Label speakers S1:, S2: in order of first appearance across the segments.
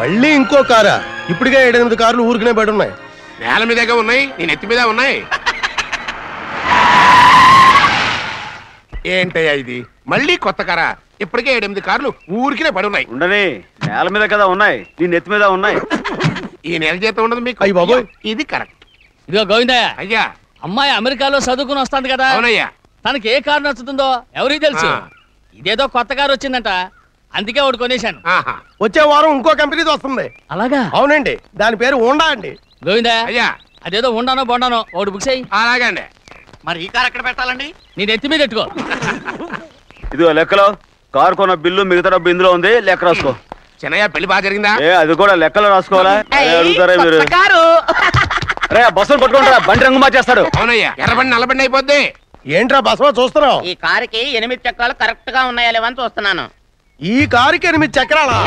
S1: మళ్ళీ ఇంకో కారా? ఇప్పటికే 7-8 కార్లు ఊరికనే బయట ఉన్నాయి.
S2: నేల మీదగా ఉన్నాయి, నేను ఎత్తి మీద ఉన్నాయి. ఏంటయ్యా ఇది? మళ్ళీ కొత్త కారా? ఇప్పటికే 7-8 కార్లు ఊరికినే పడి ఉన్నాయి.
S3: ఉండని, నేల మీద కదా ఉన్నాయి, నీ నెత్తి మీద ఉన్నాయి.
S2: ఈ నెల జీతం ఉండదు మీకు.
S1: అయ్య బాబోయ్,
S2: ఇది కరెక్ట్.
S4: ఇదిగో గోవిందయ్య,
S2: అయ్యా
S4: అమ్మాయి అమెరికాలో చదువుకుని వస్తుంది కదా.
S2: అవునయ్యా.
S4: తనకి ఏ కారు నచ్చుతుందో ఎవరికి తెలుసు. ఇదేదో కొత్త కారు వచ్చిందంట, అందుకే ఒకటి కొనేశాను.
S1: వచ్చే వారం ఇంకో కంపెనీది వస్తుంది.
S4: అలాగా?
S1: అవునండి, దాని పేరు హోండా అండి.
S4: గోవిందయ్య,
S2: అయ్యా
S4: అదేదో ఉండానో బొండానో ఒకటి బుక్ చేయి.
S2: అలాగండి.
S5: మరి ఈ కారు ఎక్కడ పెట్టాలండి?
S4: నీ నెత్తి మీద పెట్టుకో.
S3: ఇదిగో లెక్కలో కారు కొన్న బిల్లు మిగతా డబ్బు ఇందులో ఉంది, లెక్క రాసుకో.
S2: చిన్నయ్య పెళ్లి బాగా జరిగిందా?
S3: అది కూడా లెక్కలో రాసుకోవాలా? అడుగుతారా మీరు? రే బస్సులు పట్టుకుంటారా, బండి రంగు మార్చేస్తాడు.
S2: అవునయ్యా, ఎర్రబండి నల్లబండి అయిపోద్ది.
S1: ఏంట్రా బసవా చూస్తున్నావు?
S5: ఈ కారుకి 8 చక్రాలు కరెక్ట్ గా ఉన్నాయా లేవని చూస్తున్నాను.
S1: ఈ కారుకి 8 చక్రాలా?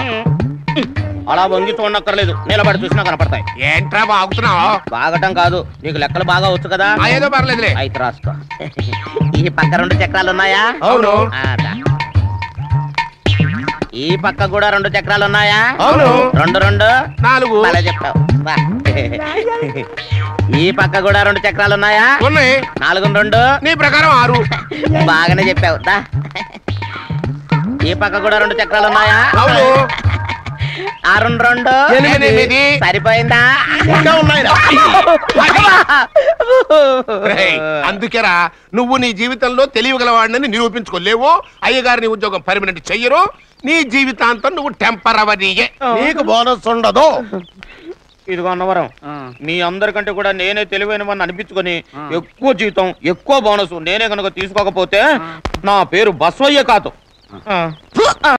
S5: అలా వంగి చూడక్కర్లేదు, నిలబడి చూసినా కనపడతాయి.
S2: ఏంట్రా బాగుతున్నావు?
S5: బాగటం కాదు, నీకు లెక్కలు బాగా వచ్చు కదా.
S2: ఏదో పర్లేదులే.
S5: అయితే రాసుకో. ఈ పక్క 2 చక్రాలు ఉన్నాయా?
S1: అవును.
S5: ఈ పక్క కూడా 2 చక్రాలు ఉన్నాయా?
S1: అవును.
S5: 2 2
S2: 4.
S5: అలా చెప్తావు. ఈ పక్క కూడా 2 చక్రాలు ఉన్నాయా?
S2: ఉన్నాయి.
S5: 4 2
S2: నీ ప్రకారం 6.
S5: బాగానే చెప్పావు. ఈ పక్క కూడా 2 చక్రాలు ఉన్నాయా?
S2: అవును.
S5: 6 2
S2: 8.
S5: సరిపోయిందా?
S1: ఇంకా ఉన్నాయిరా.
S2: అందుకేరా నువ్వు నీ జీవితంలో తెలియగలవాడిని నిరూపించుకోలేవు. అయ్యగారిని ఉద్యోగం పర్మనెంట్ చెయ్యరు. నీ జీవితాంతం నువ్వు టెంపరవరీయే.
S1: నీకు బోనస్ ఉండదు.
S5: ఇదిగో అన్నవరం, మీ అందరికంటే కూడా నేనే తెలివైన వాడిని అనిపించుకొని ఎక్కువ జీతం ఎక్కువ బోనస్ నేనే కనుక తీసుకోకపోతే నా పేరు బస్వయ్య కాదు.